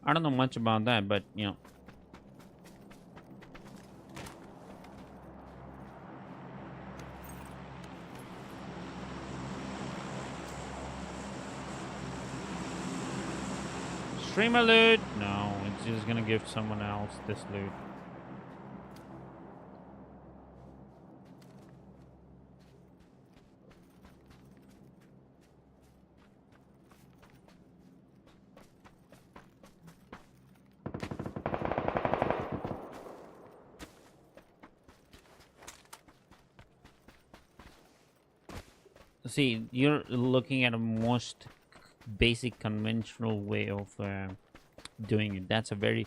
I don't know much about that, but you know. Streamer loot? No, it's just gonna give someone else this loot. See, you're looking at a most basic conventional way of doing it. That's a very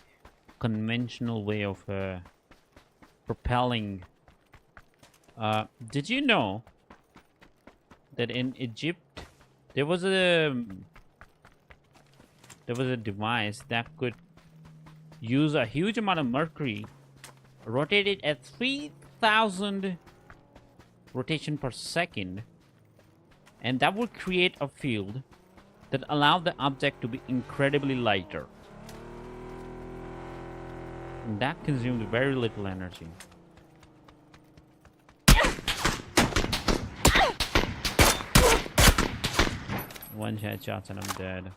conventional way of propelling. Did you know that in Egypt there was a device that could use a huge amount of mercury, rotate it at 3,000 rotation per second, and that would create a field that allowed the object to be incredibly lighter. And that consumed very little energy. One headshot and I'm dead.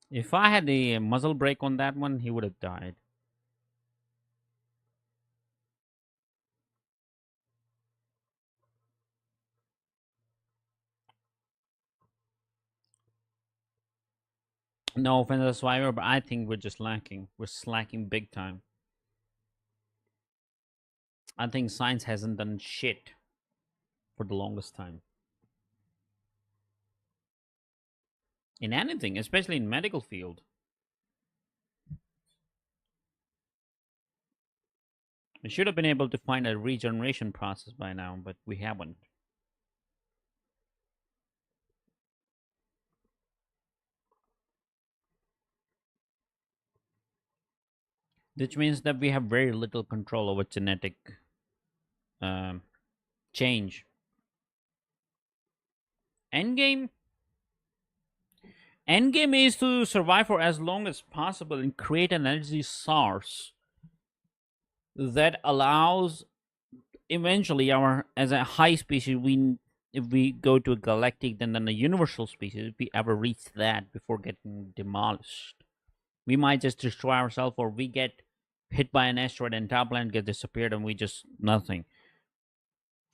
If I had a muzzle brake on that one, he would have died. No offense to Survivor, but I think we're just lacking. We're slacking big time. I think science hasn't done shit for the longest time. In anything, especially in medical field. We should have been able to find a regeneration process by now, but we haven't. Which means that we have very little control over genetic change. Endgame is to survive for as long as possible and create an energy source that allows eventually our, as a high species, if we go to a galactic then a universal species, if we ever reach that before getting demolished, we might just destroy ourselves, or we get hit by an asteroid and entire planet gets disappeared and we just nothing.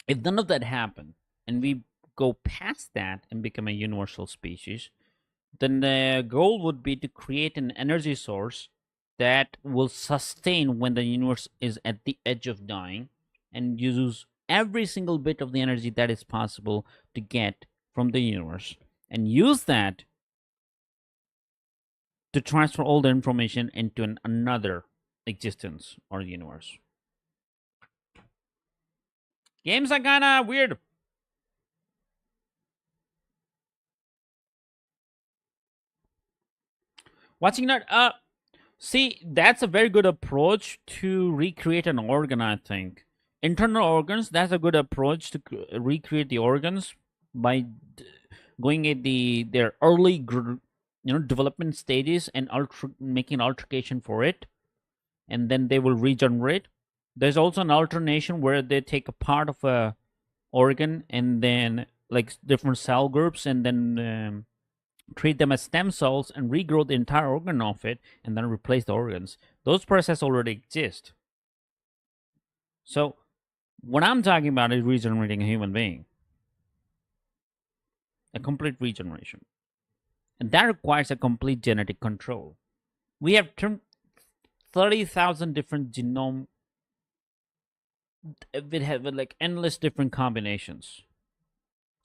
If none of that happen and we go past that and become a universal species, then the goal would be to create an energy source that will sustain when the universe is at the edge of dying, and use every single bit of the energy that is possible to get from the universe, and use that to transfer all the information into another existence or universe. Games are kinda weird. Watching that, see, that's a very good approach to recreate an organ, I think. Internal organs, that's a good approach to recreate the organs by going at their early development stages and making altercation for it, and then they will regenerate. There's also an alternation where they take a part of a organ and then like different cell groups, and then treat them as stem cells and regrow the entire organ of it and then replace the organs. Those processes already exist. So what I'm talking about is regenerating a human being, a complete regeneration, and that requires a complete genetic control. We have 30,000 different genome with like endless different combinations.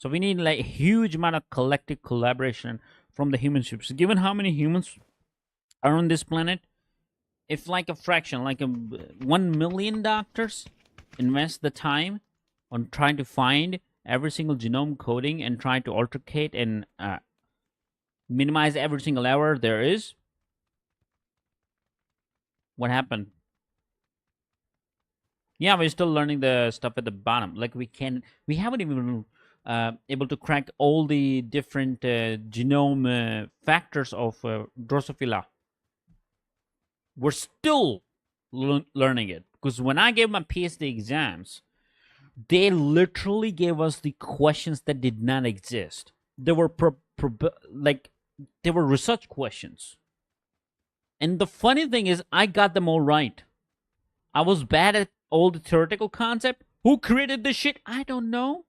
So we need like a huge amount of collective collaboration from the human ships. Given how many humans are on this planet, if like a fraction, like 1 million doctors invest the time on trying to find every single genome coding and trying to altercate and minimize every single error there is. What happened? Yeah, we're still learning the stuff at the bottom. Like we haven't even able to crack all the different genome factors of Drosophila. We're still learning it, because when I gave my PhD exams, they literally gave us the questions that did not exist. They were like they were research questions, and the funny thing is, I got them all right. I was bad at all the theoretical concept. Who created this shit? I don't know.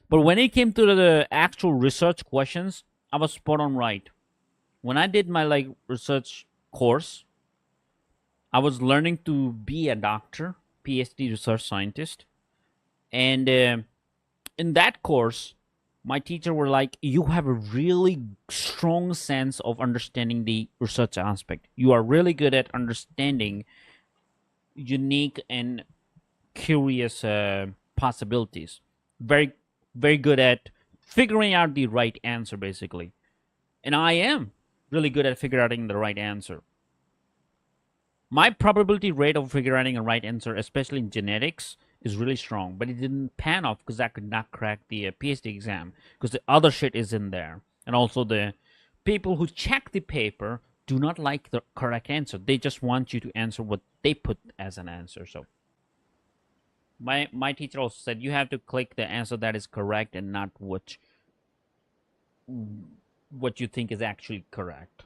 But when it came to the actual research questions, I was spot on right. When I did my research course, I was learning to be a doctor, PhD research scientist, and in that course, my teacher were like, "You have a really strong sense of understanding the research aspect. You are really good at understanding unique and curious possibilities. Very, very good at figuring out the right answer, basically." And I am really good at figuring out the right answer. My probability rate of figuring out a right answer, especially in genetics, is really strong. But it didn't pan off because I could not crack the PhD exam, because the other shit is in there. And also the people who check the paper do not like the correct answer. They just want you to answer what they put as an answer. So my teacher also said you have to click the answer that is correct and not what you think is actually correct.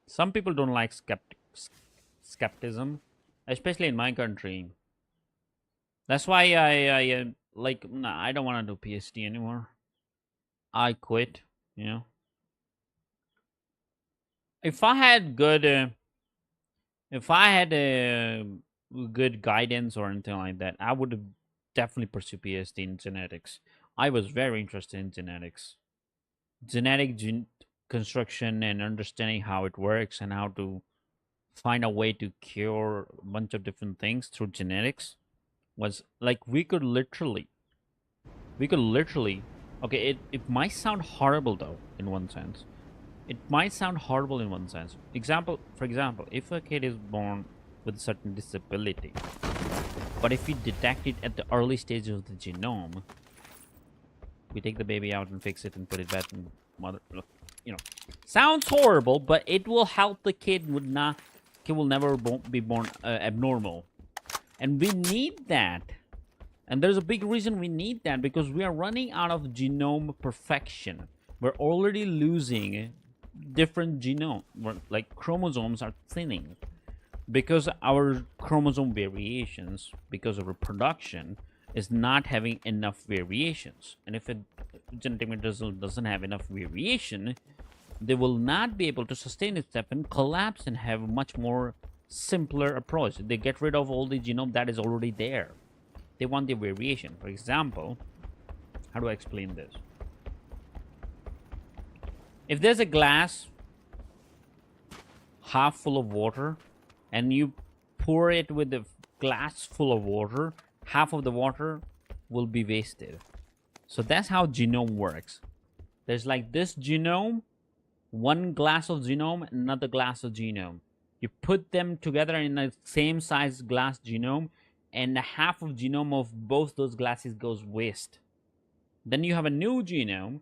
Some people don't like skepticism, especially in my country. That's why I like, nah, I don't want to do PhD anymore. I quit. You know, if I had good, if I had good guidance or anything like that, I would have definitely pursue PhD in genetics. I was very interested in genetics, genetic construction, and understanding how it works and how to find a way to cure a bunch of different things through genetics. Was like we could literally okay, it might sound horrible though in one sense. It might sound horrible in one sense. For example, if a kid is born with a certain disability, but if we detect it at the early stages of the genome, we take the baby out and fix it and put it back in mother. You know, sounds horrible, but it will help the kid. Kid will never be born abnormal, and we need that. And there's a big reason we need that, because we are running out of genome perfection. We're already losing different genome, like chromosomes are thinning because our chromosome variations, because of reproduction, is not having enough variations. And if a genetic material doesn't have enough variation, they will not be able to sustain itself and collapse and have a much more simpler approach. They get rid of all the genome that is already there. They want the variation. For example, how do I explain this? If there's a glass half full of water and you pour it with the glass full of water, half of the water will be wasted. So that's how genome works. There's like this genome, one glass of genome, another glass of genome. You put them together in the same size glass genome, and the half of genome of both those glasses goes waste. Then you have a new genome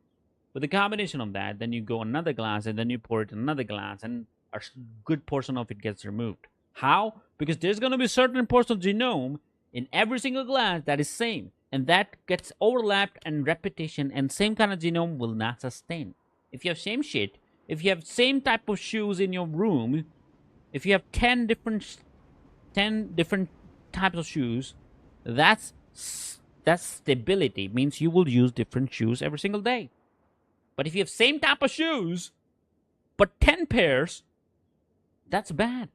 with a combination of that. Then you go another glass, and then you pour it in another glass, and a good portion of it gets removed. How? Because there's going to be a certain portion of genome in every single glass that is same, and that gets overlapped and repetition, and same kind of genome will not sustain. If you have same shit, if you have same type of shoes in your room, if you have 10 different types of shoes, that's stability. It means you will use different shoes every single day. But if you have same type of shoes but 10 pairs, that's bad.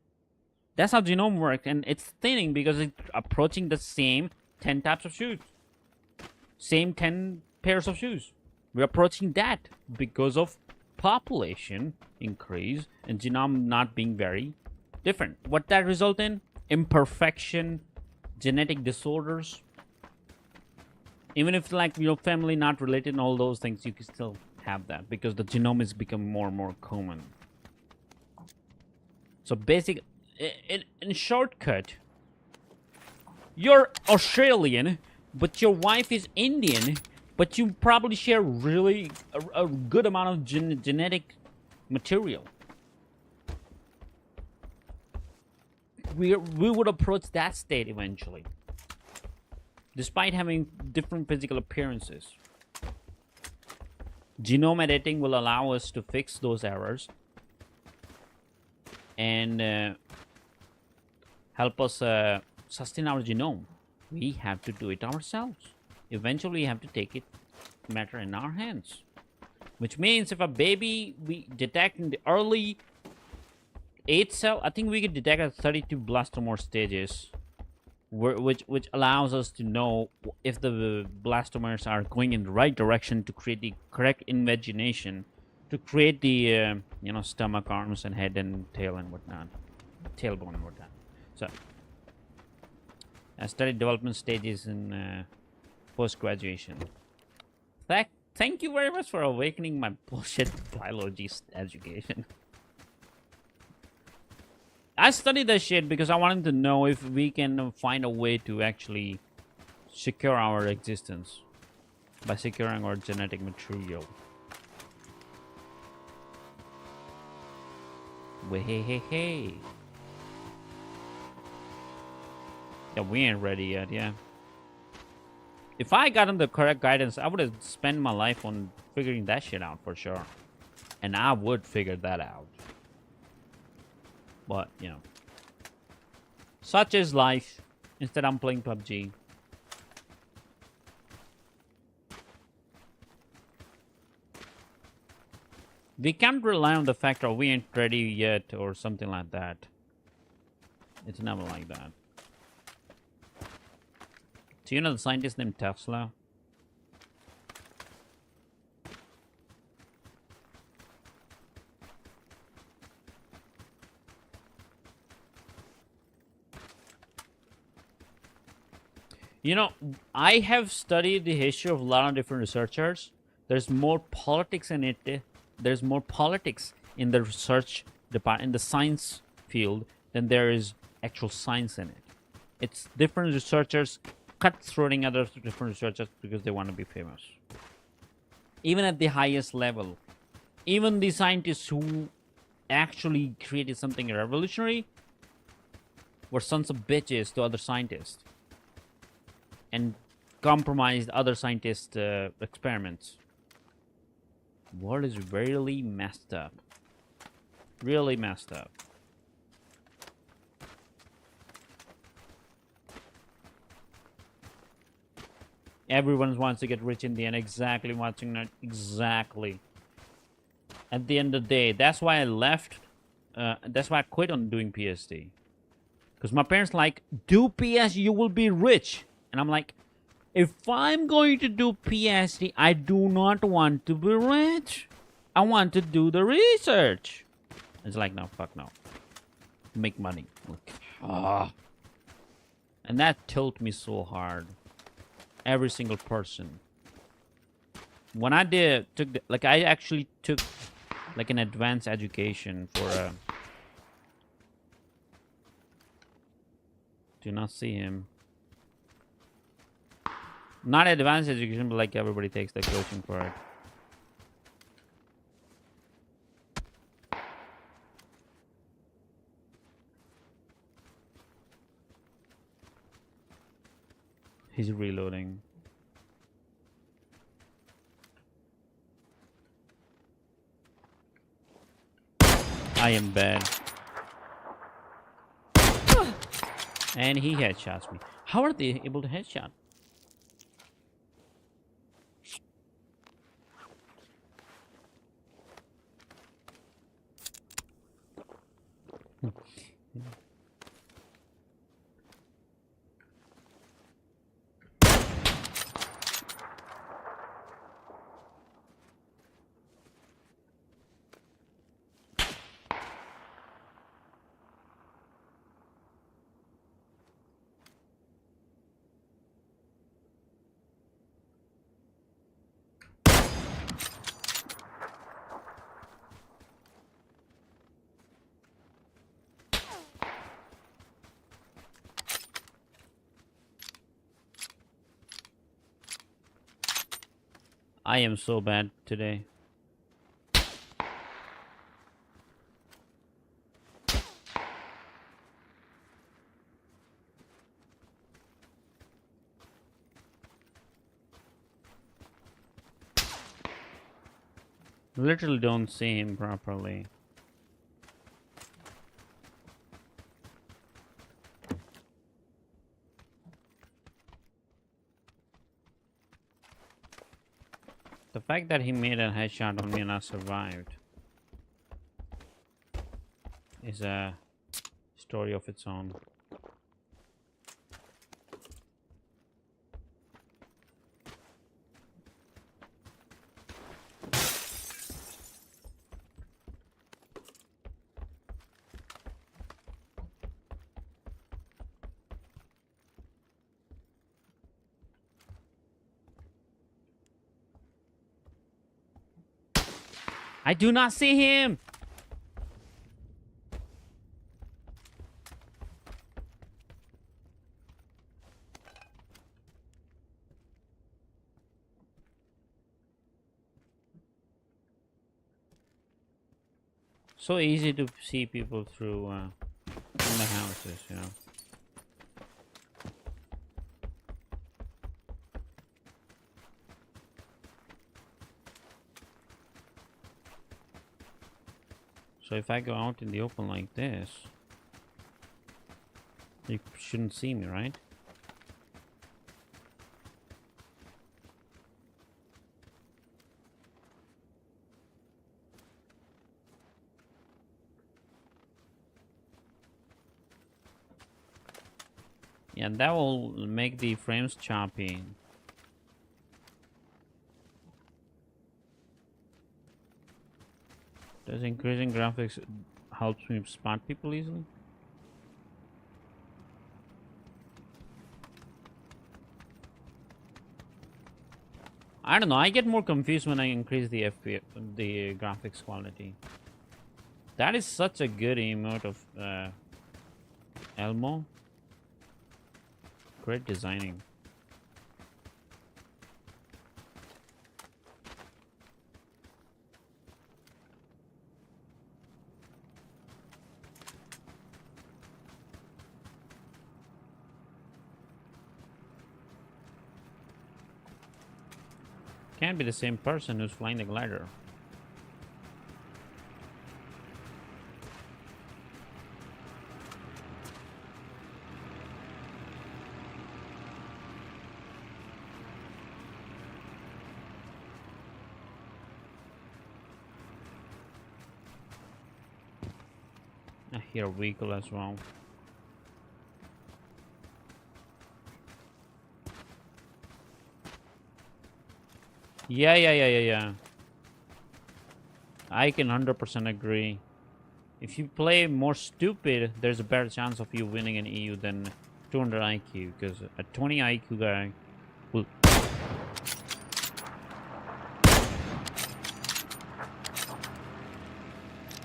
That's how genome works, and it's thinning because it's approaching the same 10 types of shoes, same 10 pairs of shoes. We're approaching that because of population increase and genome not being very different. What that result in? Imperfection, genetic disorders. Even if like your family not related and all those things, you can still have that because the genome is becoming more and more common. So basic, in shortcut, you're Australian, but your wife is Indian, but you probably share really a good amount of genetic material. We would approach that state eventually, despite having different physical appearances. Genome editing will allow us to fix those errors and help us sustain our genome. We have to do it ourselves. Eventually, we have to take it matter in our hands. Which means if a baby we detect in the early 8 cell, I think we could detect at 32 blastomere stages, which allows us to know if the blastomeres are going in the right direction to create the correct invagination, to create the stomach, arms, and head and tail and whatnot, tailbone and whatnot. So I studied development stages in post-graduation. Thank you very much for awakening my bullshit biology education. I studied that shit because I wanted to know if we can find a way to actually secure our existence by securing our genetic material. Hey. Yeah, we ain't ready yet, yeah. If I got the correct guidance, I would have spent my life on figuring that shit out for sure. And I would figure that out. But, such is life. Instead, I'm playing PUBG. We can't rely on the fact that we ain't ready yet or something like that. It's never like that. Do you know the scientist named Tesla? I have studied the history of a lot of different researchers. There's more politics in it. There's more politics in the research department, in the science field, than there is actual science in it. It's different researchers cutthroating other different researchers because they want to be famous. Even at the highest level. Even the scientists who actually created something revolutionary were sons of bitches to other scientists. And compromised other scientists' experiments. The world is really messed up. Really messed up. Everyone wants to get rich in the end. Exactly, watching that. Exactly. At the end of the day, that's why I left. That's why I quit on doing PSD. Because my parents like, do PSD, you will be rich. And I'm like, if I'm going to do PSD, I do not want to be rich. I want to do the research. It's like, no, fuck no. Make money. And that tilted me so hard. Every single person. When I I actually took like an advanced education for do not see him. Not advanced education, but like everybody takes the coaching for it. He's reloading. I am bad. And he headshots me. How are they able to headshot? I am so bad today. Literally don't see him properly. The fact that he made a headshot on me and I survived is a story of its own. I do not see him! So easy to see people through in the houses, you know. So if I go out in the open like this, you shouldn't see me, right? Yeah, that will make the frames choppy. Does increasing graphics helps me spot people easily? I don't know. I get more confused when I increase the FPS, the graphics quality. That is such a good emote of Elmo. Great designing. Can't be the same person who's flying the glider. I hear a vehicle as well. Yeah. I can 100% agree. If you play more stupid, there's a better chance of you winning an EU than 200 IQ, because a 20 IQ guy will...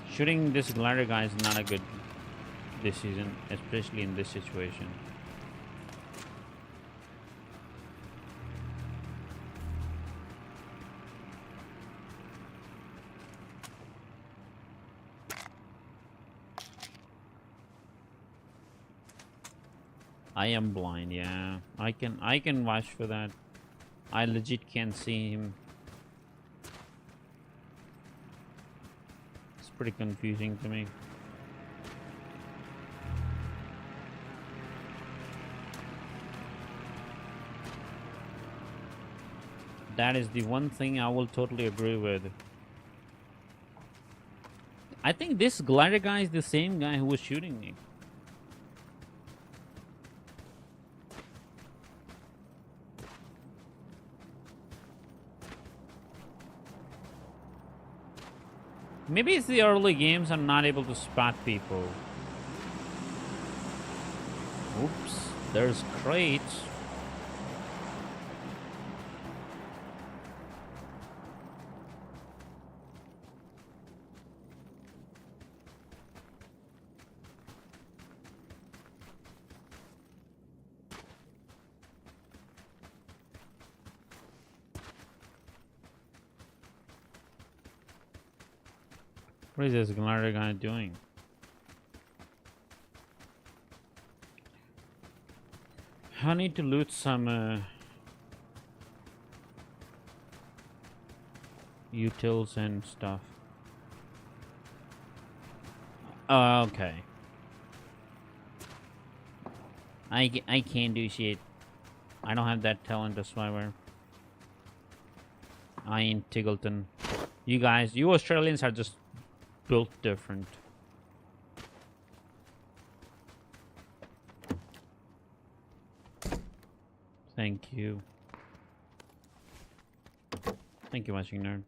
Shooting this glider guy is not a good decision, especially in this situation. I am blind, yeah. I can vouch for that. I legit can't see him. It's pretty confusing to me. That is the one thing I will totally agree with. I think this glider guy is the same guy who was shooting me. Maybe it's the early games I'm not able to spot people. Oops, there's crates. What is this glider guy doing? I need to loot some utils and stuff. Okay. I can't do shit. I don't have that talent as survivor. I ain't Tiggleton. You guys, you Australians are just built different. Thank you. Thank you, watching nerd.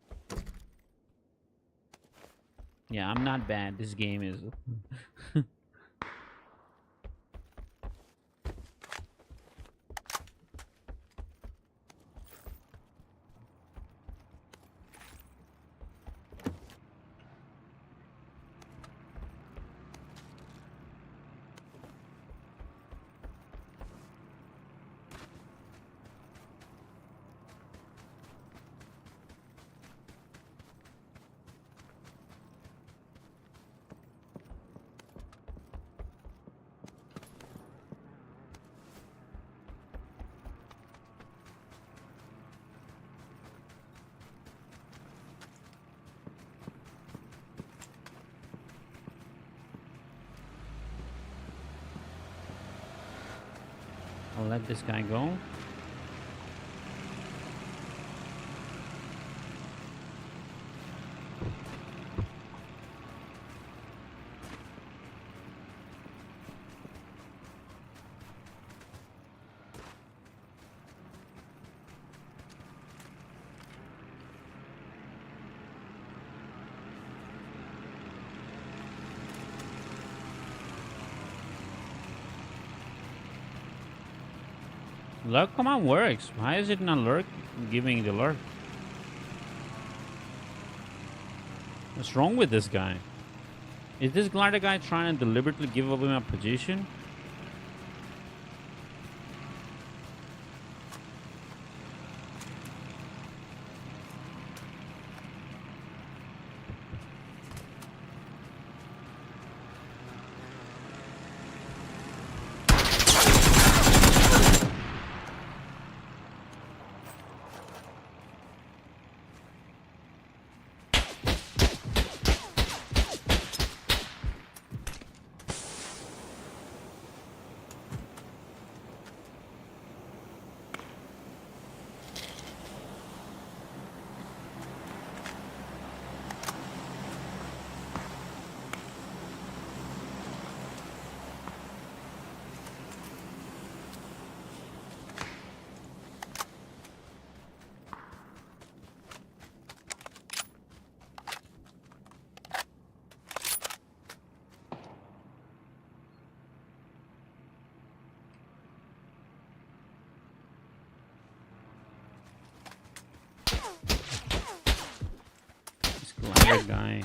Yeah, I'm not bad. This game is. I'll let this guy go. Lurk command works. Why is it not lurk giving the lurk? What's wrong with this guy? Is this glider guy trying to deliberately give away my position? This glider guy.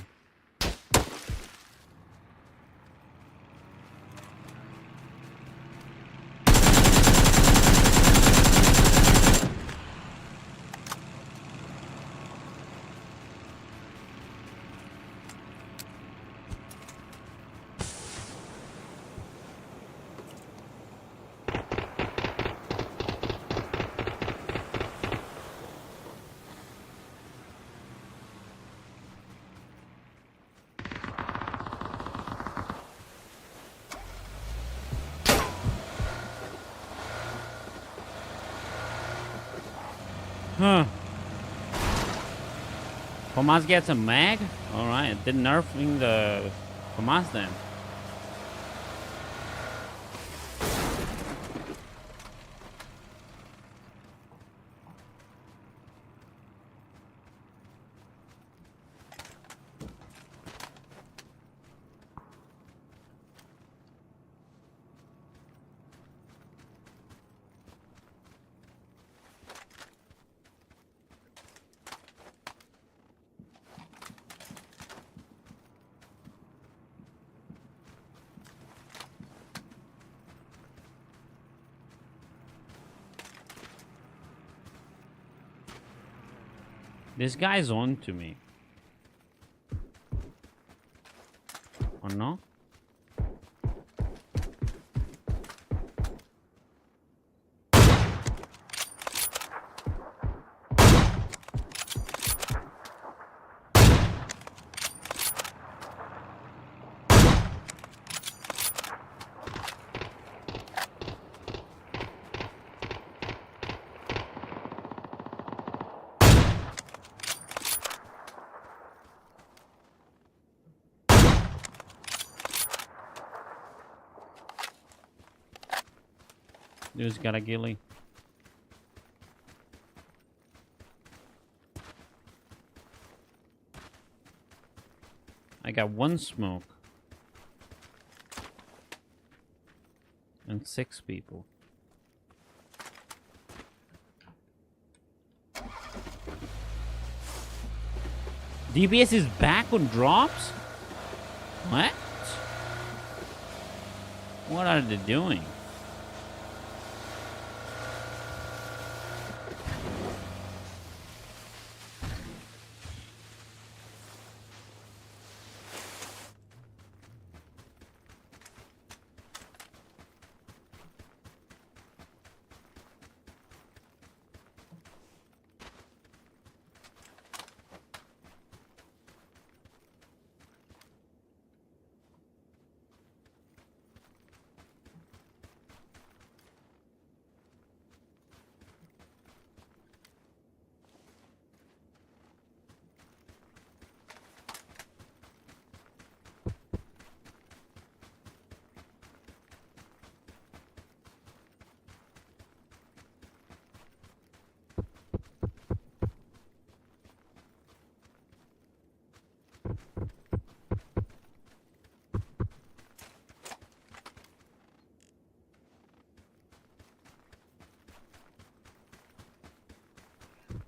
Huh. FAMAS gets a mag? Alright, they're nerfing the FAMAS then. This guy's on to me. no? Dude's got a ghillie. I got 1 smoke. And 6 people. DBS is back on drops? What? What are they doing?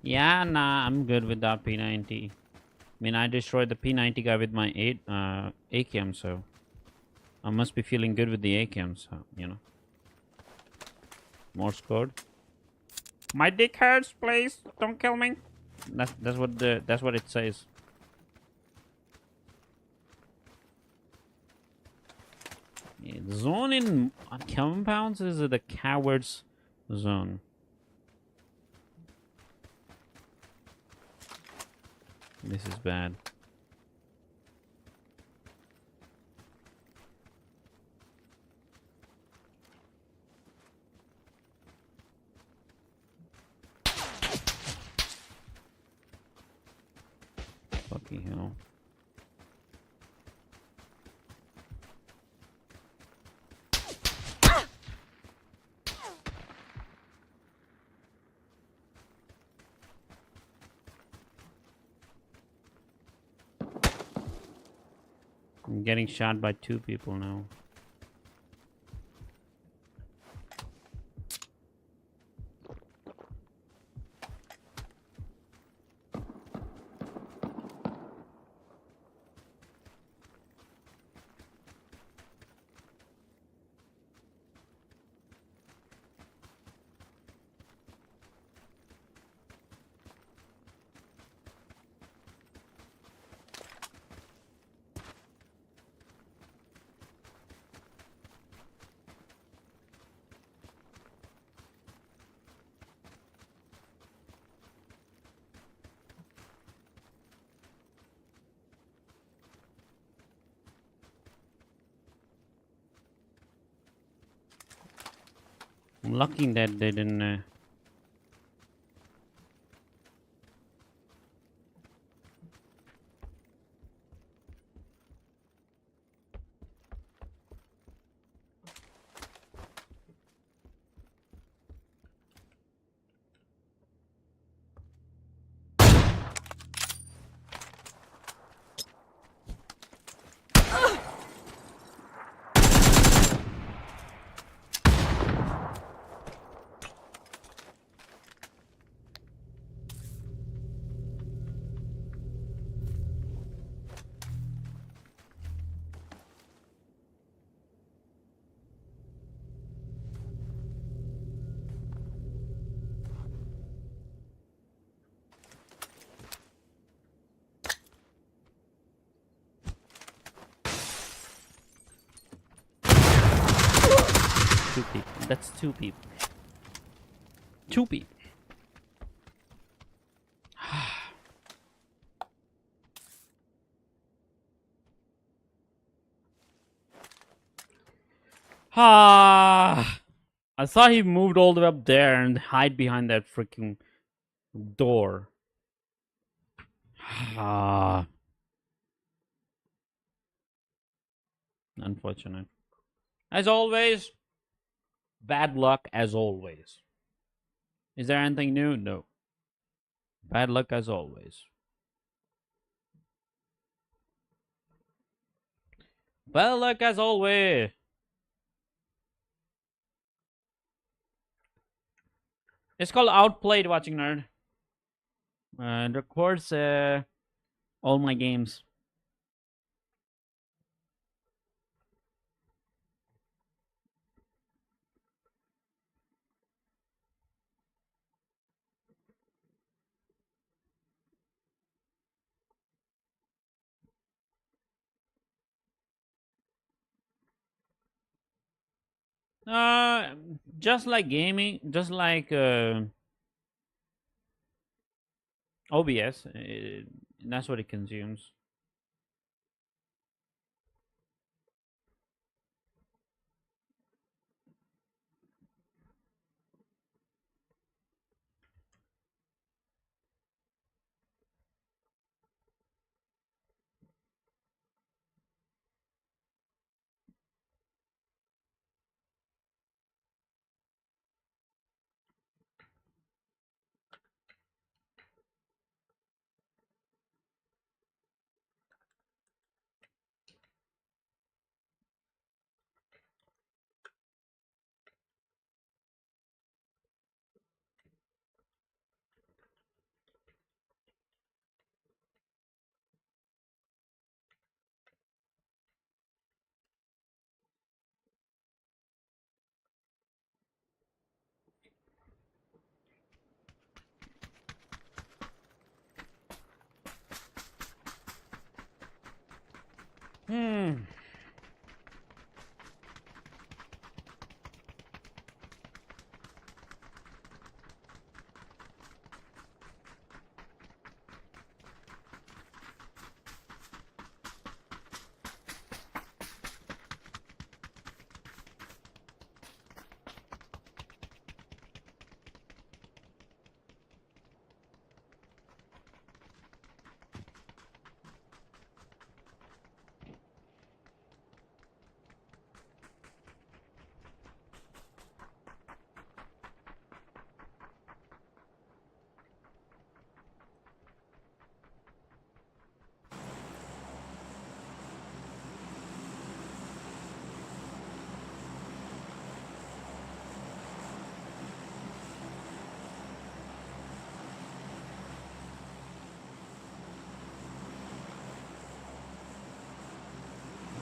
Yeah, nah, I'm good with that P90. I mean, I destroyed the P90 guy with my 8 ACAM, so I must be feeling good with the ACAM, so, you know. Morse code. My dick hurts, please. Don't kill me. That's what it says. Yeah, the zone in compounds is the coward's zone. This is bad. Fucking hell. I'm getting shot by 2 people now. I'm lucky that they didn't. That's two people. Two people. Ah, I thought he moved all the way up there and hide behind that freaking door. Ah, unfortunate. As always, bad luck as always. Is there anything new? No. Bad luck as always. Bad luck as always. It's called Outplayed Watching Nerd. And records all my games. Uh, just like gaming, just like OBS, that's what it consumes. Hmm.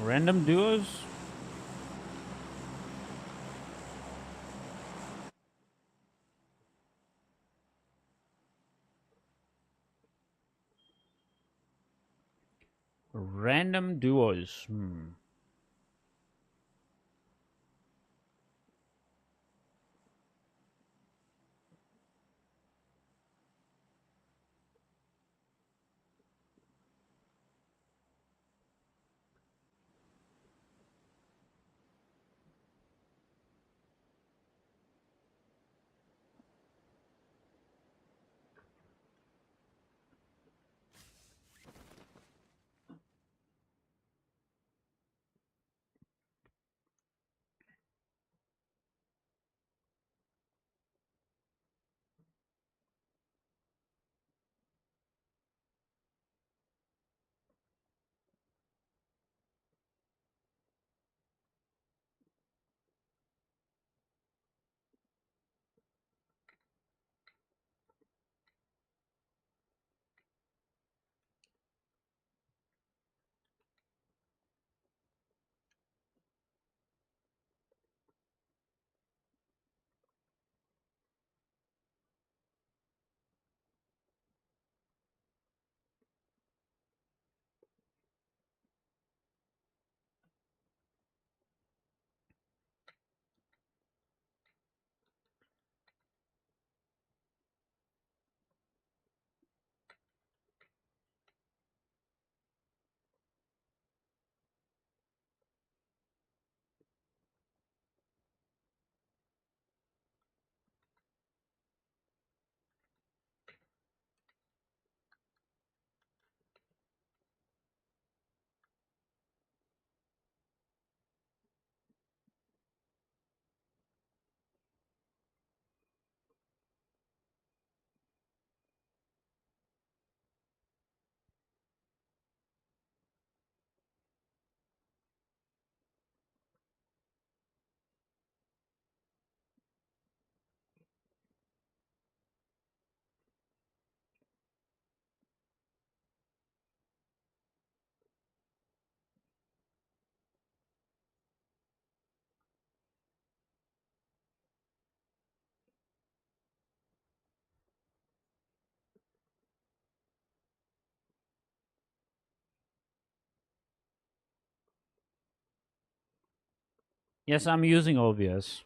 Random duos? Random duos. Hmm. Yes, I'm using OBS.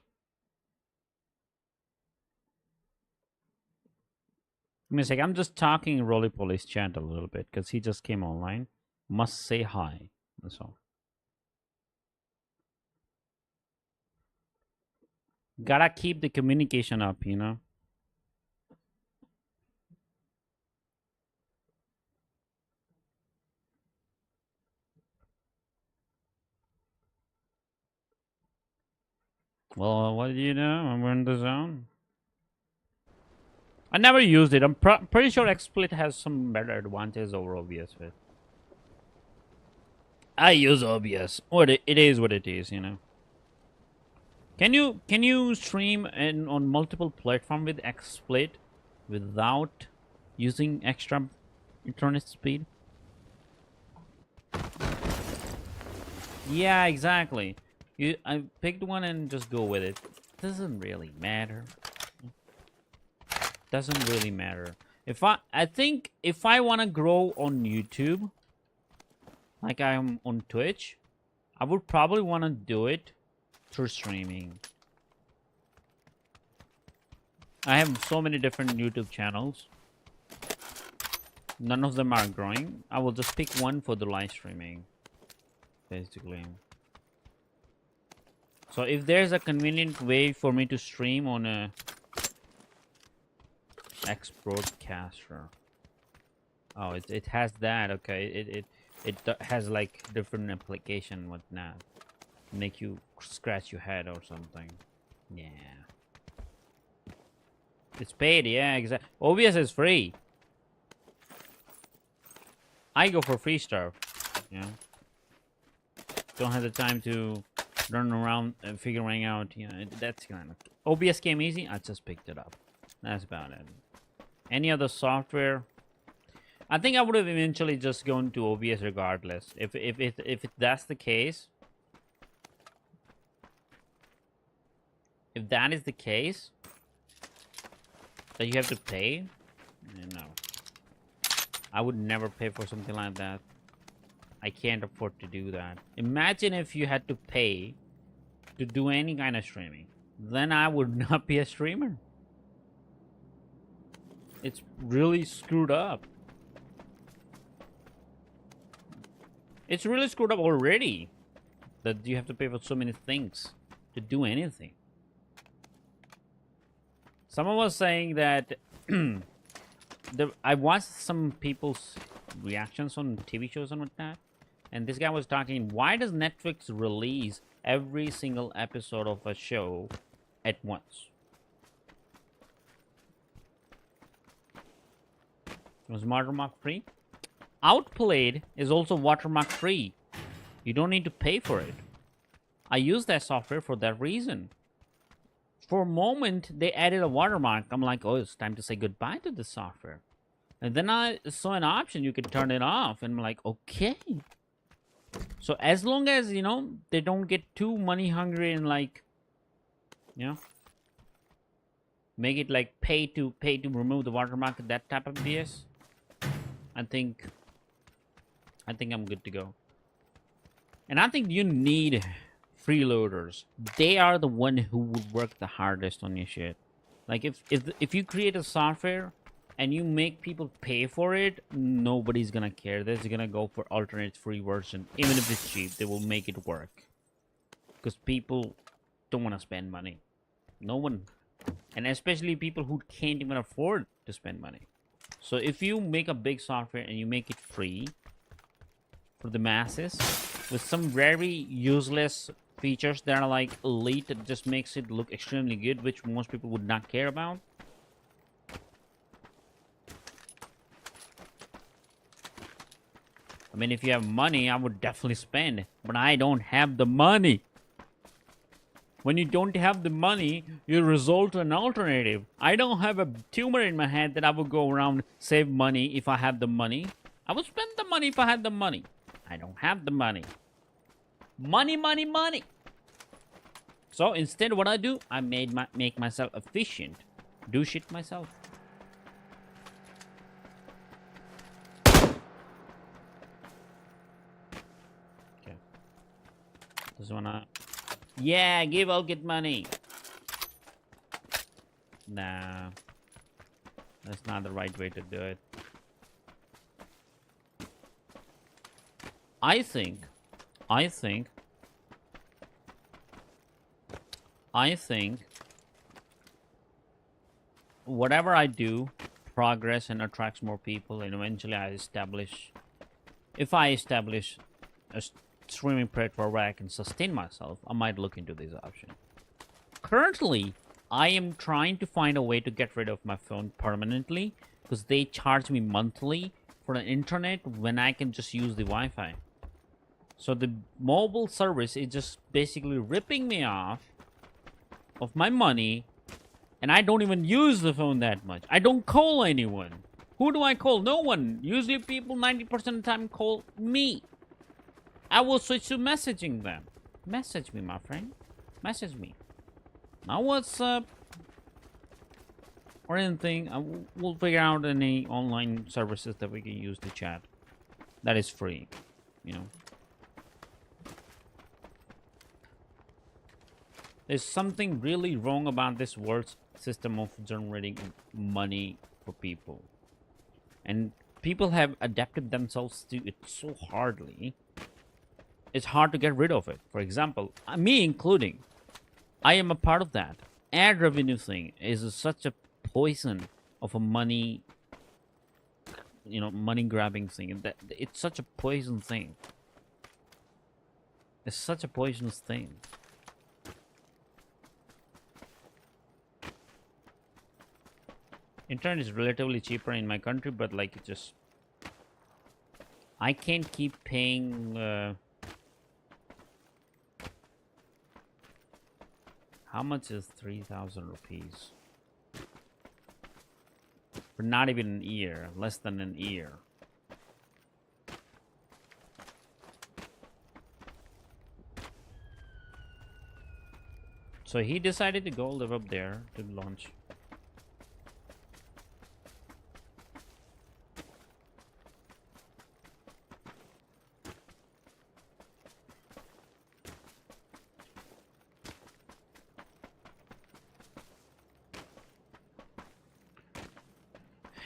Give me a sec. I'm just talking Roly Poly's chat a little bit because he just came online. Must say hi. That's all. Gotta keep the communication up, you know? Well, what do you know? We're in the zone. I never used it. I'm pretty sure XSplit has some better advantages over OBS. With. I use OBS. What it is, what it is, you know. Can you stream on multiple platforms with XSplit without using extra internet speed? Yeah, exactly. I picked one and just go with it. Doesn't really matter. Doesn't really matter. I think if I want to grow on YouTube, like I'm on Twitch, I would probably want to do it through streaming. I have so many different YouTube channels. None of them are growing. I will just pick one for the live streaming, basically. So if there's a convenient way for me to stream on a X broadcaster. Oh, it has that. Okay, it has like different application whatnot. Make you scratch your head or something. Yeah. It's paid, yeah, exactly. OBS is free. I go for free stuff. Yeah. Don't have the time to run around and figuring out, you know, that's kind of... OBS came easy, I just picked it up. That's about it. Any other software? I think I would have eventually just gone to OBS regardless. If that's the case... If that is the case... That you have to pay? No. I would never pay for something like that. I can't afford to do that. Imagine if you had to pay to do any kind of streaming. Then I would not be a streamer. It's really screwed up. It's really screwed up already. That you have to pay for so many things to do anything. Someone was saying that I watched some people's reactions on TV shows and whatnot, and this guy was talking, why does Netflix release every single episode of a show at once? Was watermark free? Outplayed is also watermark free. You don't need to pay for it. I use that software for that reason. For a moment, they added a watermark. I'm like, oh, it's time to say goodbye to this software. And then I saw an option, you could turn it off. And I'm like, okay. So as long as, you know, they don't get too money hungry and like, you know, make it like pay to remove the watermark, that type of BS, I think I'm good to go. And I think you need freeloaders. They are the one who would work the hardest on your shit. Like if you create a software and you make people pay for it, nobody's gonna care. They're gonna go for alternate free version. Even if it's cheap, they will make it work. Because people don't want to spend money. No one. And especially people who can't even afford to spend money. So if you make a big software and you make it free for the masses with some very useless features that are like elite, that just makes it look extremely good, which most people would not care about. I mean, if you have money, I would definitely spend, but I don't have the money. When you don't have the money, you resort to an alternative. I don't have a tumor in my head that I would go around save money if I had the money. I would spend the money if I had the money. I don't have the money. Money, money, money. So instead, what I do, I make myself efficient. Do shit myself. Okay. Just wanna Yeah, give, I'll get money. Nah, that's not the right way to do it. I think, I think, I think whatever I do, progress and attracts more people, and eventually if I establish a streaming platform where I can sustain myself, I might look into this option. Currently, I am trying to find a way to get rid of my phone permanently because they charge me monthly for the internet when I can just use the Wi-Fi. So the mobile service is just basically ripping me off of my money, and I don't even use the phone that much. I don't call anyone. Who do I call? No one. Usually people 90% of the time call me. I will switch to messaging them. Message me, my friend. Message me. Now what's up? Or anything. We'll figure out any online services that we can use to chat. That is free. You know. There's something really wrong about this world's system of generating money for people. And people have adapted themselves to it so hardly. It's hard to get rid of it. For example, me including, I am a part of that. Ad revenue thing is such a poison of a money, money grabbing thing. That it's such a poison thing. It's such a poisonous thing. Internet is relatively cheaper in my country, but like I can't keep paying. How much is 3,000 rupees? For not even an year, less than an year. So he decided to go live up there to launch.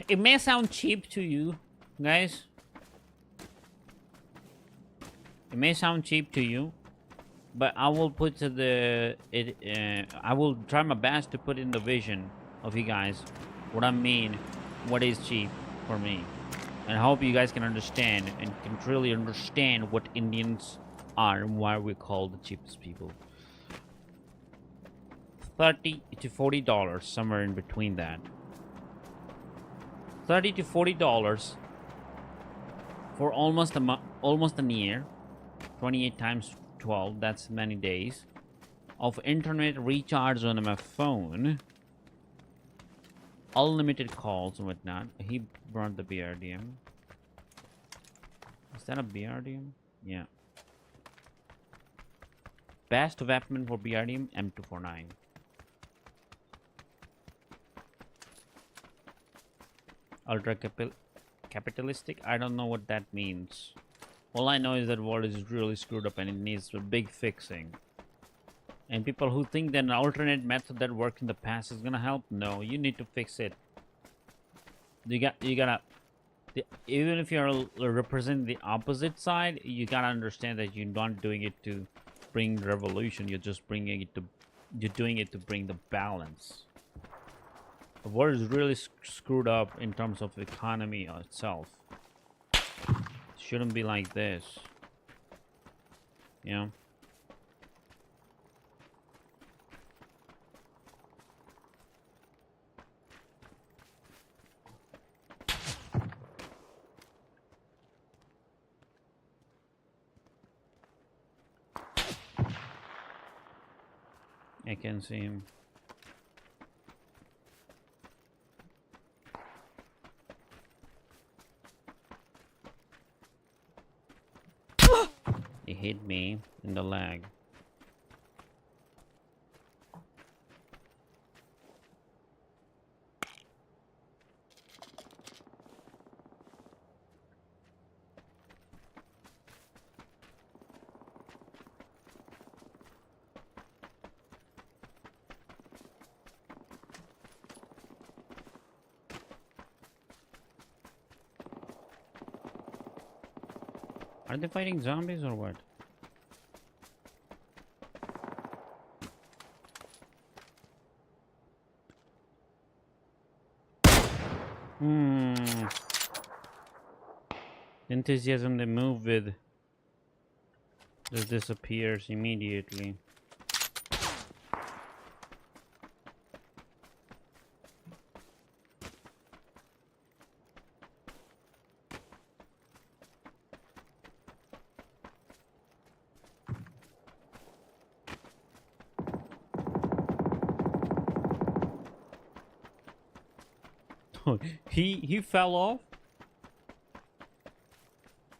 It may sound cheap to you, guys. It may sound cheap to you, but I will put to I will try my best to put in the vision of you guys what I mean, what is cheap for me, and I hope you guys can understand and can truly understand what Indians are and why we're called the cheapest people. $30 to $40, somewhere in between that. $30 to $40 for almost a year. 28 times 12, that's many days of internet recharge on my phone, unlimited calls and whatnot. He brought the BRDM. Is that a BRDM? Yeah. Best weapon for BRDM, M249. Ultra capitalistic? I don't know what that means. All I know is that world is really screwed up and it needs a big fixing. And people who think that an alternate method that worked in the past is gonna help, no, you need to fix it. Even if you're representing the opposite side, you gotta understand that you're not doing it to bring revolution. You're just doing it to bring the balance. The world is really screwed up in terms of economy itself. It shouldn't be like this. You know? I can see him. He hit me in the leg. Are they fighting zombies or what? Hmm. Enthusiasm they move with just disappears immediately. he fell off.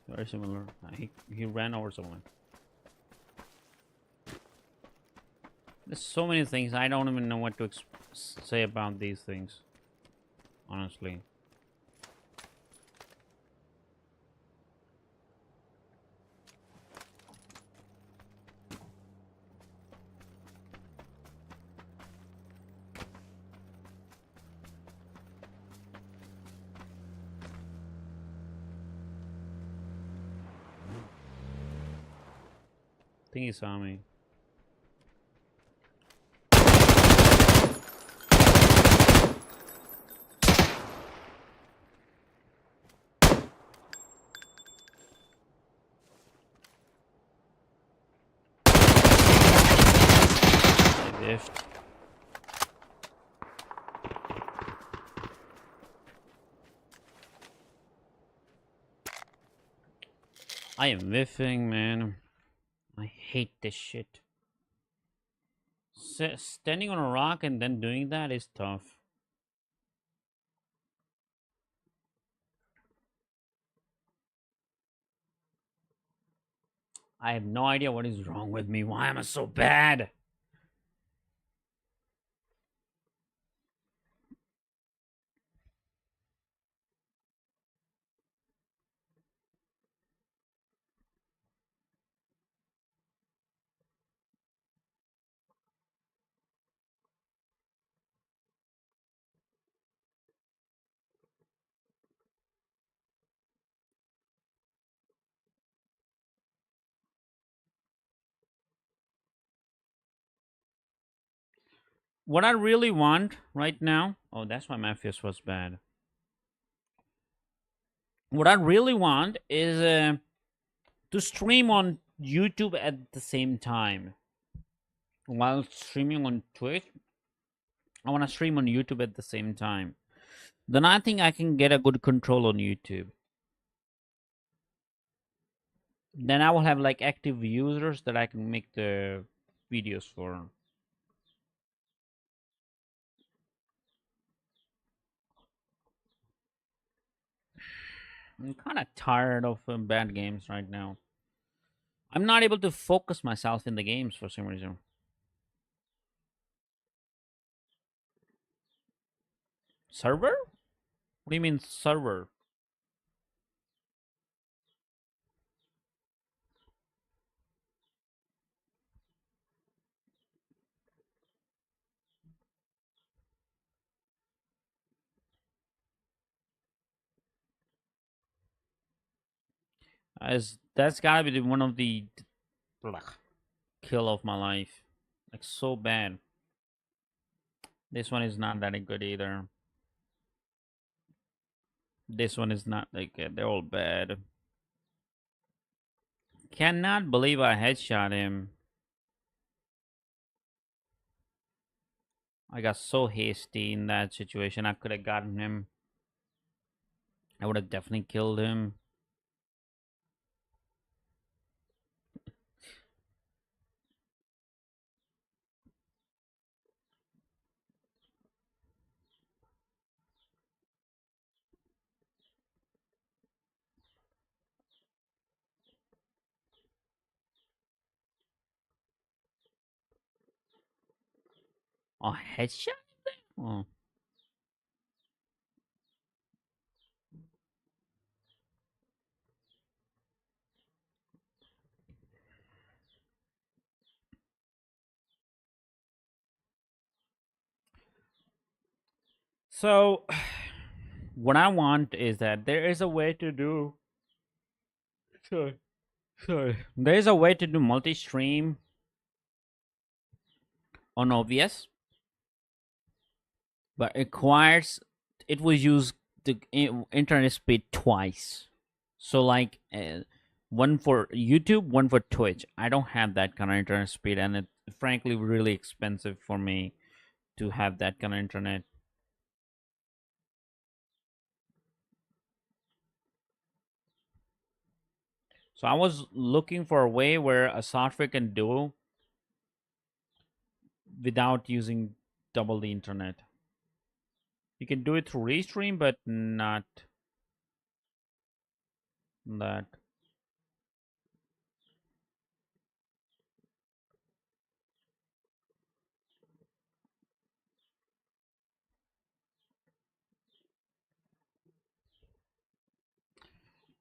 Very similar. He ran over someone. There's so many things I don't even know what to say about these things. Honestly. I think he saw me. I whiffed. I am whiffing, man. I hate this shit. Standing on a rock and then doing that is tough. I have no idea what is wrong with me. Why am I so bad? What I really want right now. Oh, that's why my fist was bad. What I really want is to stream on YouTube at the same time. While streaming on Twitch, I want to stream on YouTube at the same time. Then I think I can get a good control on YouTube. Then I will have like active users that I can make the videos for. I'm kind of tired of bad games right now. I'm not able to focus myself in the games for some reason. Server? What do you mean server? As that's gotta be one of the kill of my life. Like so bad. This one is not that good either. This one is not like they're all bad. Cannot believe I headshot him. I got so hasty in that situation. I could have gotten him. I would have definitely killed him. Oh, headshot? Oh. So, what I want is that there is a way to do. Sure. Sorry. There is a way to do multi-stream on OBS, but it will use the internet speed twice. So like one for YouTube, one for Twitch. I don't have that kind of internet speed, and it's frankly really expensive for me to have that kind of internet. So I was looking for a way where a software can do without using double the internet. You can do it through Restream, but not that.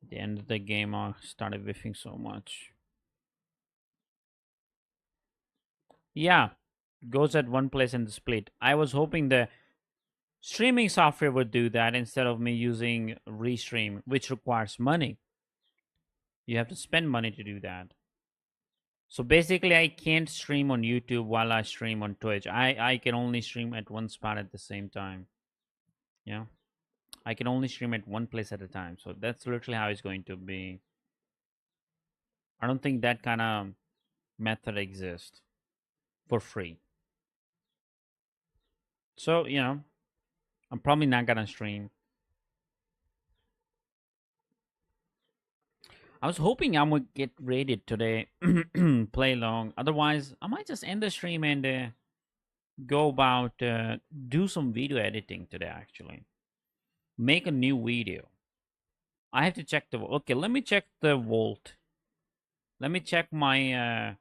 At the end of the game, I started whiffing so much. Yeah, goes at one place and split. I was hoping the streaming software would do that instead of me using Restream, which requires money. You have to spend money to do that. So basically, I can't stream on YouTube while I stream on Twitch. I can only stream at one spot at the same time. Yeah, I can only stream at one place at a time. So that's literally how it's going to be. I don't think that kind of method exists for free. So, I'm probably not gonna stream. I was hoping I would get rated today, play long. Otherwise, I might just end the stream and go about do some video editing today. Actually, make a new video. I have to check the. Okay, let me check the vault. Let me check my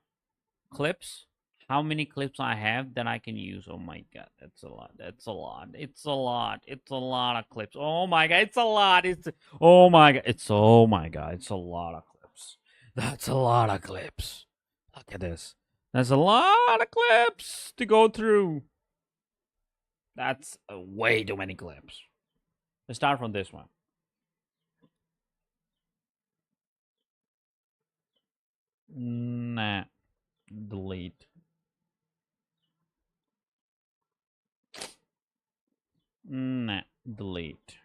clips. How many clips I have that I can use? Oh my god, that's a lot. That's a lot. It's a lot. It's a lot of clips. Oh my god, it's a lot. It's oh my god. It's a lot of clips. That's a lot of clips. Look at this. That's a lot of clips to go through. That's way too many clips. Let's start from this one. Nah. Delete. Nah. Delete.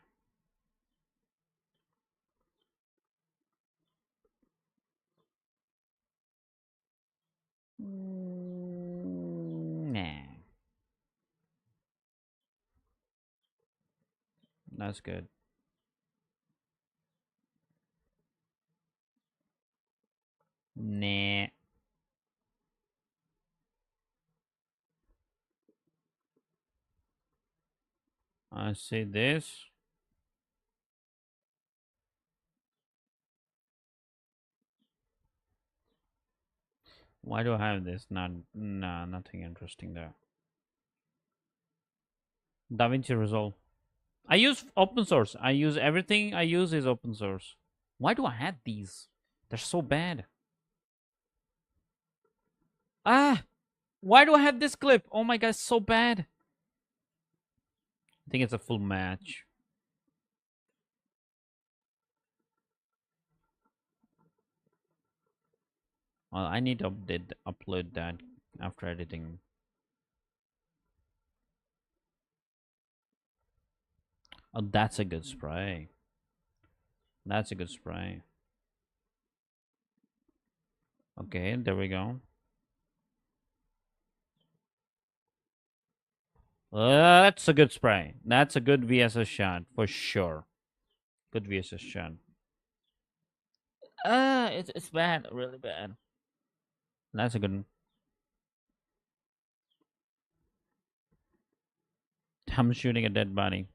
Nah. That's good. Nah. I see this. Why do I have this? Nah, nothing interesting there. DaVinci Resolve. I use open source. I use everything I use is open source. Why do I have these? They're so bad. Ah! Why do I have this clip? Oh my god, it's so bad. I think it's a full match. Well, I need to upload that after editing. Oh, that's a good spray. That's a good spray. Okay, there we go. That's a good spray. That's a good VSS shot for sure. Good VSS shot. It's bad, really bad. That's a good one. I'm shooting a dead body.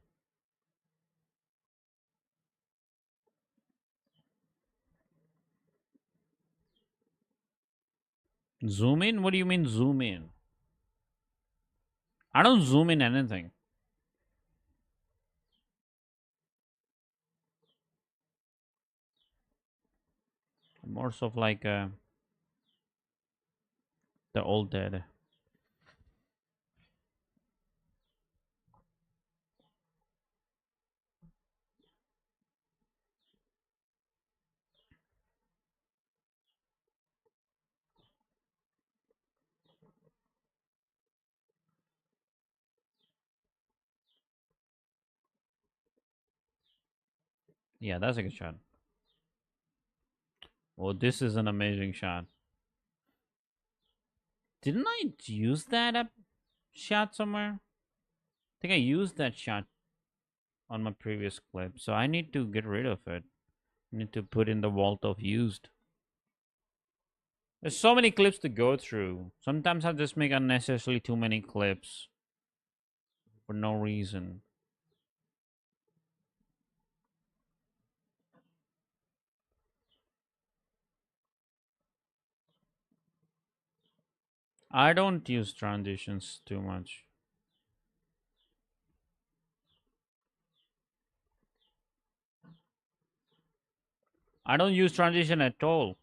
Zoom in? What do you mean zoom in? I don't zoom in anything. More so of like the old dead. Yeah, that's a good shot. Oh, this is an amazing shot. Didn't I use that shot somewhere? I think I used that shot on my previous clip, so I need to get rid of it. I need to put in the vault of used. There's so many clips to go through. Sometimes I just make unnecessarily too many clips for no reason. I don't use transitions too much. I don't use transition at all.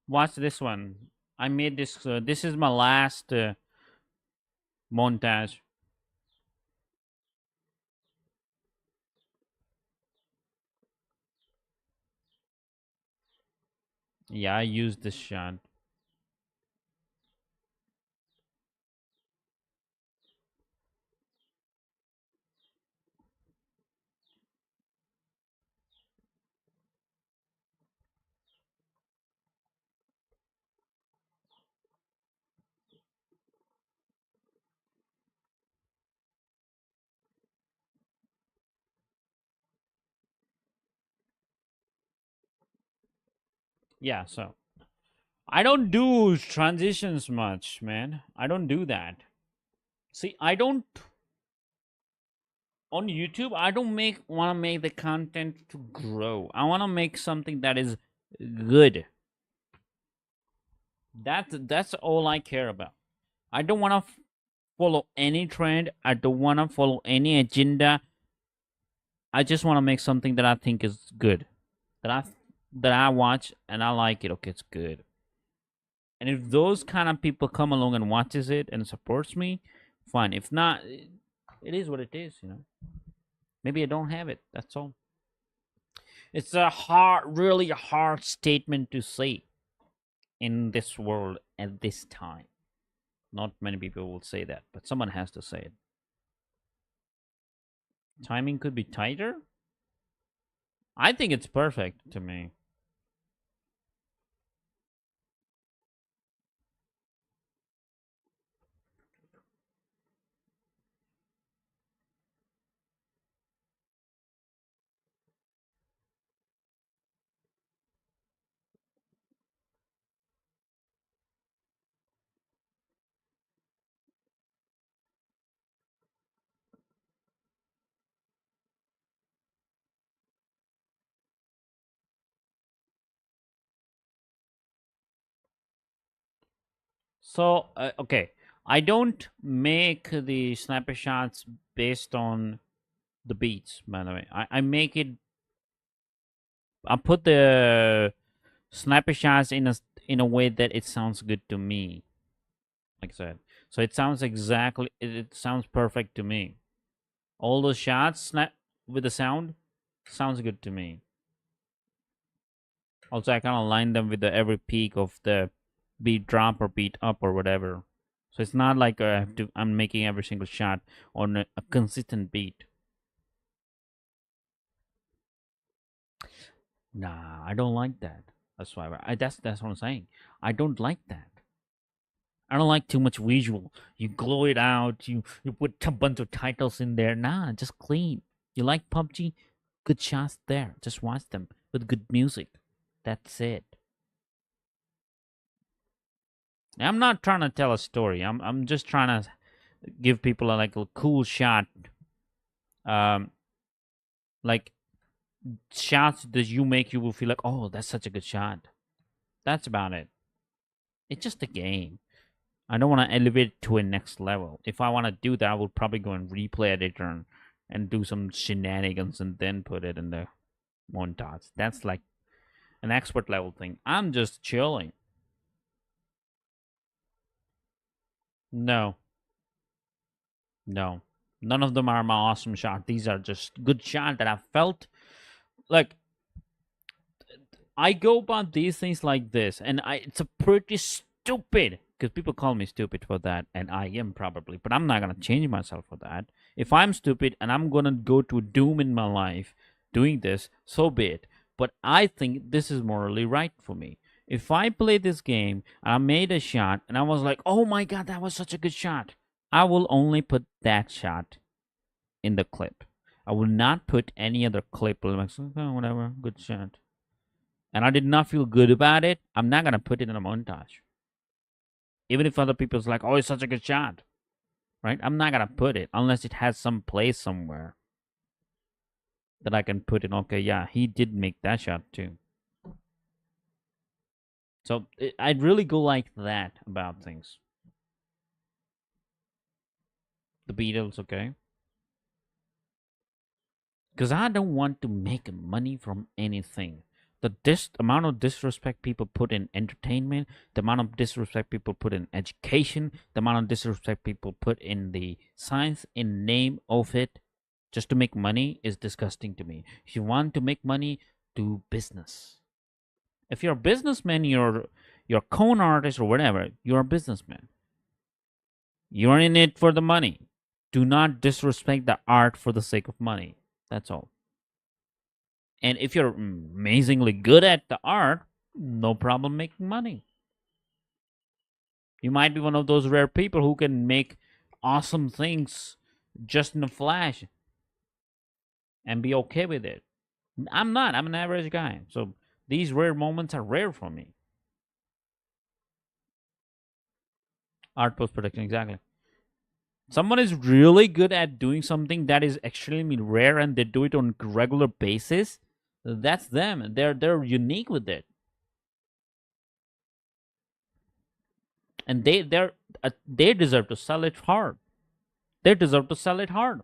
Watch this one. I made this. This is my last montage. Yeah, I used this shot. Yeah, so I don't do transitions much, man. I don't do that. See, I don't on YouTube. I don't make want to make the content to grow. I want to make something that is good. That's all I care about. I don't want to follow any trend. I don't want to follow any agenda. I just want to make something that I think is good. That I watch and I like it. Okay, it's good. And if those kind of people come along and watches it and supports me, fine. If not, it is what it is. Maybe I don't have it. That's all. It's a hard, really hard statement to say in this world at this time. Not many people will say that, but someone has to say it. Timing could be tighter. I think it's perfect to me. So, okay, I don't make the sniper shots based on the beats. By the way, I make it. I put the sniper shots in a way that it sounds good to me. Like I said, so it sounds exactly. It sounds perfect to me. All the shots snap with the sound sounds good to me. Also, I kind of line them with the every peak of the beat drop or beat up or whatever. So it's not like I have to. I'm making every single shot on a consistent beat. Nah, I don't like that. That's why that's what I'm saying. I don't like that. I don't like too much visual. You glow it out. You put a bunch of titles in there. Nah, just clean. You like PUBG? Good shots there. Just watch them with good music. That's it. I'm not trying to tell a story. I'm just trying to give people a cool shot. Um, like shots that you make, you will feel like, oh, that's such a good shot. That's about it. It's just a game. I don't want to elevate it to a next level. If I want to do that, I will probably go in replay editor and do some shenanigans and then put it in the montage. That's like an expert level thing. I'm just chilling. No, no, none of them are my awesome shot. These are just good shot that I felt like. I go about these things like this, and it's a pretty stupid because people call me stupid for that, and I am probably, but I'm not gonna change myself for that. If I'm stupid and I'm gonna go to doom in my life, doing this, so be it. But I think this is morally right for me. If I play this game and I made a shot and I was like, oh my god, that was such a good shot, I will only put that shot in the clip. I will not put any other clip. Like, oh, whatever, good shot. And I did not feel good about it. I'm not gonna put it in a montage. Even if other people's like, oh, it's such a good shot, right? I'm not gonna put it unless it has some place somewhere that I can put in. Okay, yeah, he did make that shot too. So I'd really go like that about things. The Beatles, okay? Because I don't want to make money from anything. The amount of disrespect people put in entertainment, the amount of disrespect people put in education, the amount of disrespect people put in the science in name of it, just to make money is disgusting to me. If you want to make money, do business. If you're a businessman, you're a con artist or whatever, you're a businessman. You're in it for the money. Do not disrespect the art for the sake of money. That's all. And if you're amazingly good at the art, no problem making money. You might be one of those rare people who can make awesome things just in a flash and be okay with it. I'm not. I'm an average guy. So these rare moments are rare for me. Art post production, exactly. Someone is really good at doing something that is extremely rare and they do it on a regular basis. That's them. They're unique with it. And they deserve to sell it hard. They deserve to sell it hard.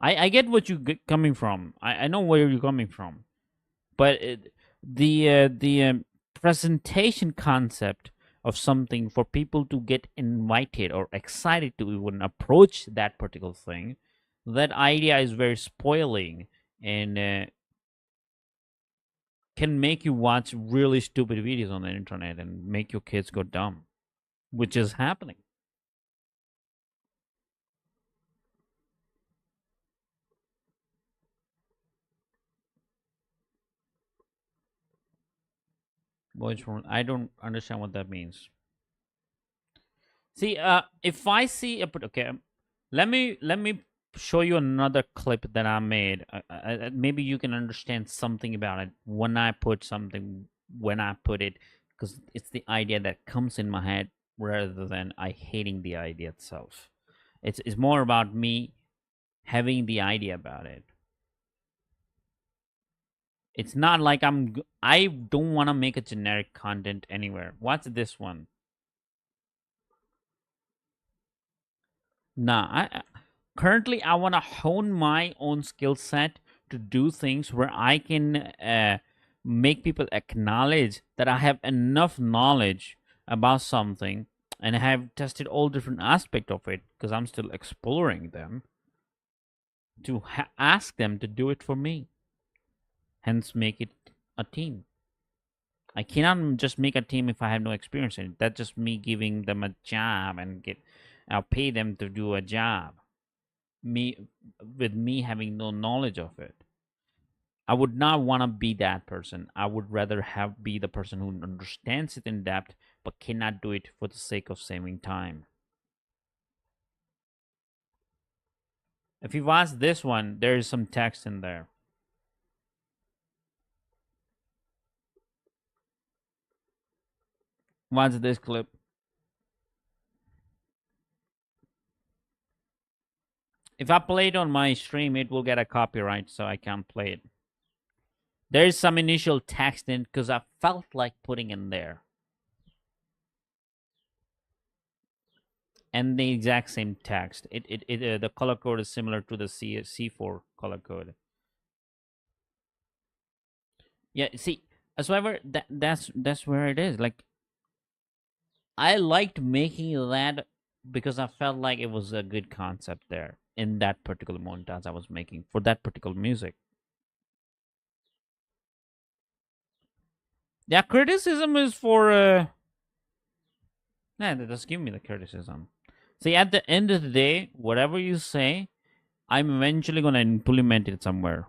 I get what you get coming from. I know where you're coming from, but the presentation concept of something for people to get invited or excited to even approach that particular thing, that idea is very spoiling and can make you watch really stupid videos on the internet and make your kids go dumb, which is happening. Which one? I don't understand what that means. See, if I see a okay, let me show you another clip that I made. Maybe you can understand something about it when I put something when I put it, because it's the idea that comes in my head rather than I hating the idea itself. It's more about me having the idea about it. It's not like I don't want to make a generic content anywhere. What's this one? Nah, currently I want to hone my own skill set to do things where I can make people acknowledge that I have enough knowledge about something and I have tested all different aspects of it because I'm still exploring them to ask them to do it for me. Hence, make it a team. I cannot just make a team if I have no experience in it. That's just me giving them a job and I'll pay them to do a job. Me having no knowledge of it. I would not want to be that person. I would rather have be the person who understands it in depth but cannot do it for the sake of saving time. If you watch this one, there is some text in there. Watch this clip. If I play it on my stream, it will get a copyright, so I can't play it. There is some initial text in because I felt like putting in there. And the exact same text. The color code is similar to the C4 color code. Yeah, see, however, that's where it is. Like, I liked making that because I felt like it was a good concept there in that particular montage I was making for that particular music. Yeah, criticism is for nah, just give me the criticism. See, at the end of the day, whatever you say, I'm eventually gonna implement it somewhere,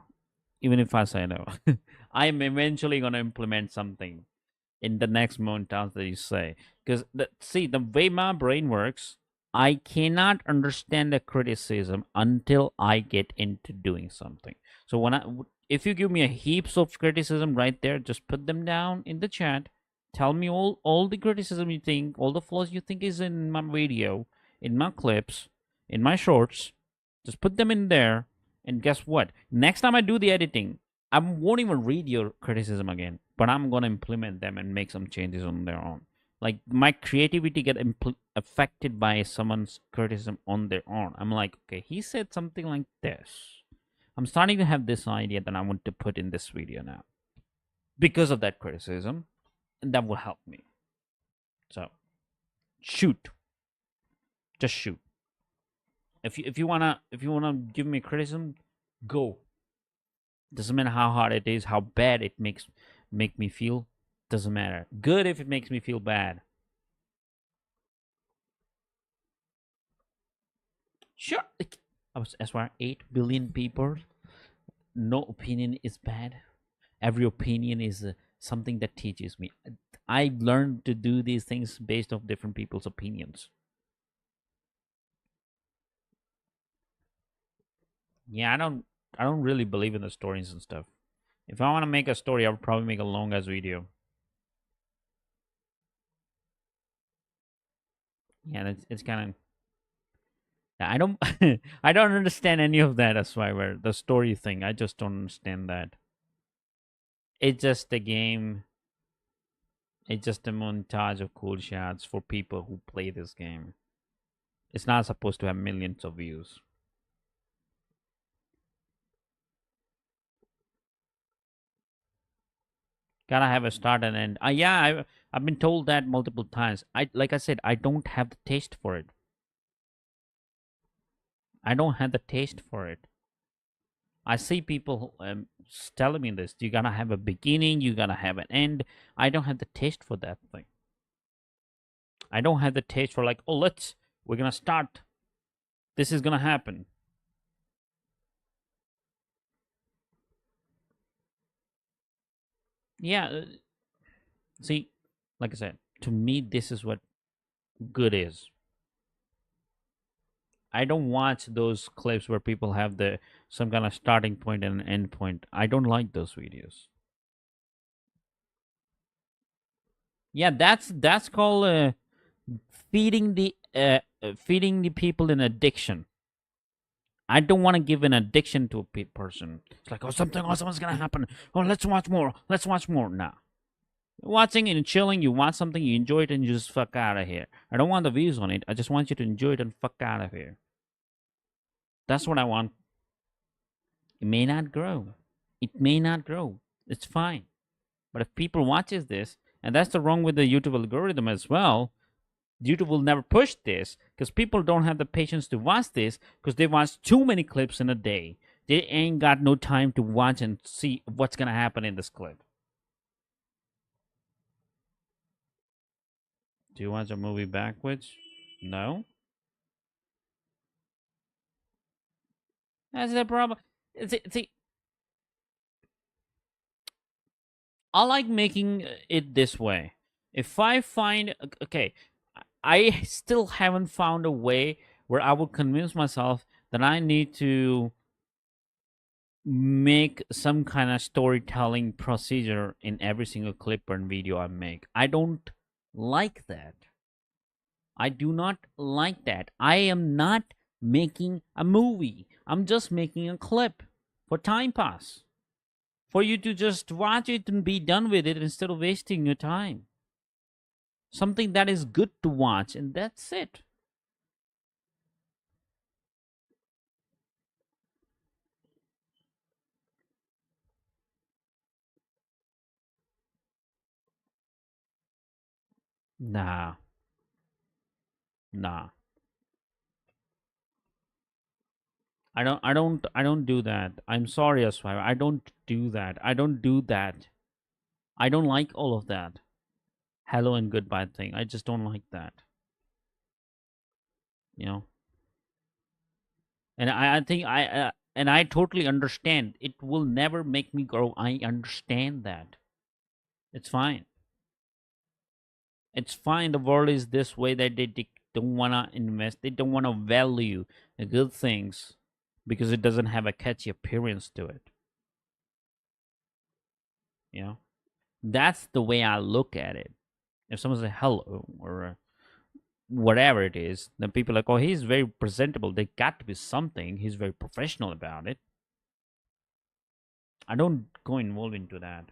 even if I say no. I'm eventually gonna implement something in the next montage that you say. Because see, the way my brain works, I cannot understand the criticism until I get into doing something. So if you give me a heaps of criticism right there, just put them down in the chat. Tell me all the criticism you think, all the flaws you think is in my video, in my clips, in my shorts. Just put them in there, and guess what? Next time I do the editing, I won't even read your criticism again, but I'm gonna implement them and make some changes on their own. Like my creativity get affected by someone's criticism on their own. I'm like, okay, he said something like this. I'm starting to have this idea that I want to put in this video now because of that criticism, and that will help me. So shoot, just shoot. If you wanna give me criticism, go. Doesn't matter how hard it is, how bad it make me feel. Doesn't matter. Good if it makes me feel bad. Sure. I was as far 8 billion people. No opinion is bad. Every opinion is something that teaches me. I learned to do these things based off different people's opinions. Yeah, I don't really believe in the stories and stuff. If I want to make a story, I would probably make a long ass video. Yeah, it's kind of. I don't I don't understand any of that as why the story thing. I just don't understand that. It's just a game. It's just a montage of cool shots for people who play this game. It's not supposed to have millions of views. Gotta have a start and end. Yeah, I've been told that multiple times. Like I said, I don't have the taste for it. I don't have the taste for it. I see people telling me this. You gotta have a beginning. You gotta have an end. I don't have the taste for that thing. I don't have the taste for like, oh, we're gonna start. This is gonna happen. Yeah. See, like I said, to me, this is what good is. I don't watch those clips where people have the some kind of starting point and an end point. I don't like those videos. Yeah, that's called feeding the people an addiction. I don't want to give an addiction to a person. It's like, oh, something awesome is gonna happen. Oh, let's watch more. Let's watch more. Nah, watching and chilling. You watch something, you enjoy it, and you just fuck out of here. I don't want the views on it. I just want you to enjoy it and fuck out of here. That's what I want. It may not grow. It may not grow. It's fine. But if people watches this, and that's the wrong with the YouTube algorithm as well, YouTube will never push this because people don't have the patience to watch this because they watch too many clips in a day. They ain't got no time to watch and see what's gonna happen in this clip. Do you watch a movie backwards? No. That's the problem. See, I like making it this way. If I find okay, I still haven't found a way where I will convince myself that I need to make some kind of storytelling procedure in every single clip and video I make. I don't like that. I do not like that. I am not making a movie. I'm just making a clip for time pass. For you to just watch it and be done with it instead of wasting your time. Something that is good to watch, and that's it. Nah, nah. I don't do that. I'm sorry, Aswai. I don't do that. I don't do that. I don't like all of that. Hello and goodbye thing. I just don't like that. You know. And I think and I totally understand. It will never make me grow. I understand that. It's fine. It's fine. The world is this way that they don't want to invest. They don't want to value the good things because it doesn't have a catchy appearance to it. You know, that's the way I look at it. If someone says hello or whatever it is, then people are like, oh, he's very presentable. They got to be something. He's very professional about it. I don't go involved into that.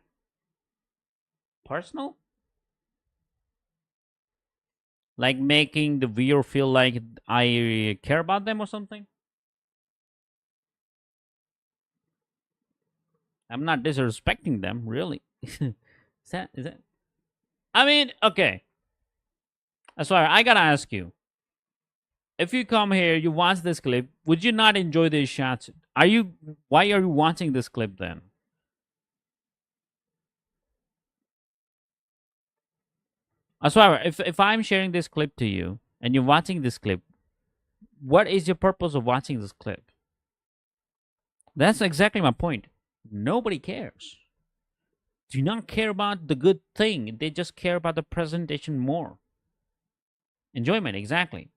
Personal, like making the viewer feel like I care about them or something. I'm not disrespecting them, really. Is that? I mean, okay. That's why I gotta ask you. If you come here, you watch this clip, would you not enjoy these shots? Are you? Why are you watching this clip then? That's why if I'm sharing this clip to you and you're watching this clip, what is your purpose of watching this clip? That's exactly my point. Nobody cares. Do not care about the good thing. They just care about the presentation more. Enjoyment, exactly.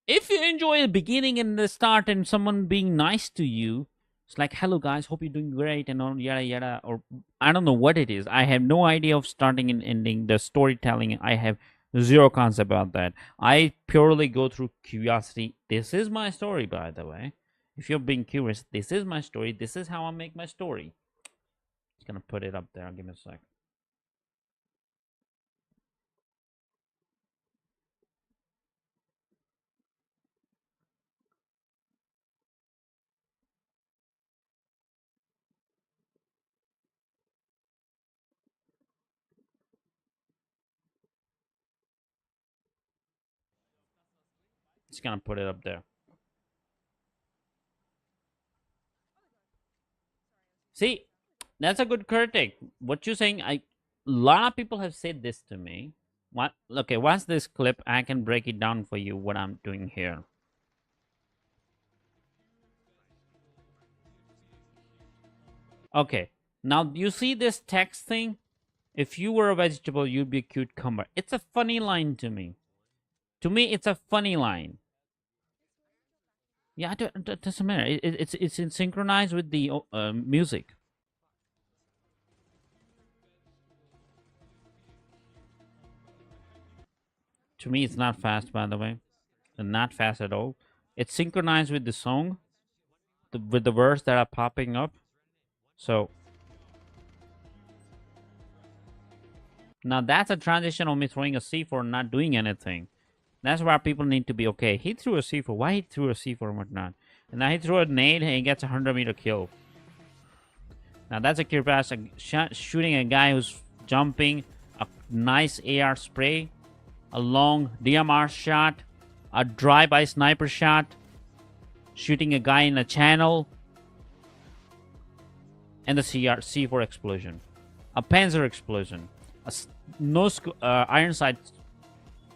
If you enjoy the beginning and the start and someone being nice to you, it's like, hello guys, hope you're doing great and all yada yada, or I don't know what it is. I have no idea of starting and ending the storytelling. I have zero concept about that. I purely go through curiosity. This is my story, by the way. If you're being curious, this is my story. This is how I make my story. Just gonna put it up there. Give me a sec. Just gonna put it up there. See, that's a good critic. What you're saying, a lot of people have said this to me. What? Okay, watch this clip. I can break it down for you. What I'm doing here. Okay, now you see this text thing. If you were a vegetable, you'd be a cucumber. It's a funny line to me. To me, it's a funny line. Yeah, it doesn't matter. It's in synchronized with the music. To me, it's not fast, by the way. Not fast at all. It's synchronized with the song, with the words that are popping up. So now that's a transition of me throwing a C4 and not doing anything. That's where people need to be okay. He threw a C4. Why he threw a C4 and whatnot? And now he threw a nade and he gets a 100-meter kill. Now that's a clear pass. Shooting a guy who's jumping. A nice AR spray. A long DMR shot. A drive-by sniper shot. Shooting a guy in a channel. And the C4 explosion. A Panzer explosion. A no iron sight.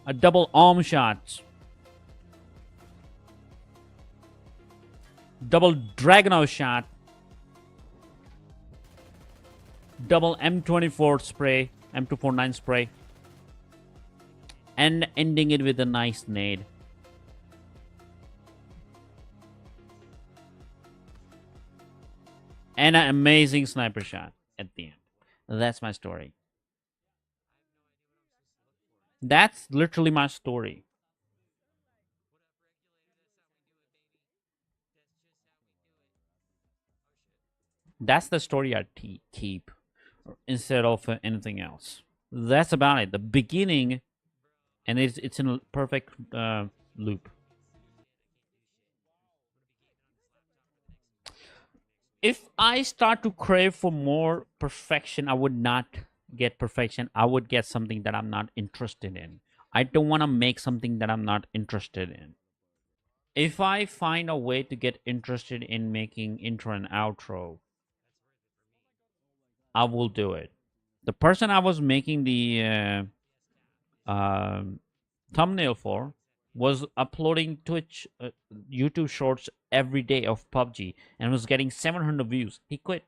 A double arm shot. Double Dragunov shot. Double M24 spray. M249 spray. And ending it with a nice nade. And an amazing sniper shot at the end. That's my story. That's literally my story. That's the story I keep instead of anything else. That's about it. The beginning, and it's in a perfect loop. If I start to crave for more perfection, I would not get perfection. I would get something that I'm not interested in. I don't want to make something that I'm not interested in. If I find a way to get interested in making intro and outro, I will do it. The person I was making the thumbnail for, was uploading Twitch, YouTube shorts every day of PUBG and was getting 700 views. He quit.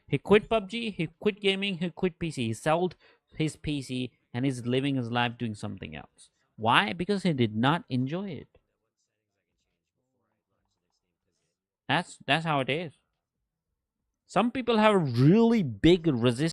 He quit PUBG. He quit gaming. He quit PC. He sold his PC and is living his life doing something else. Why? Because he did not enjoy it. That's how it is. Some people have a really big resistance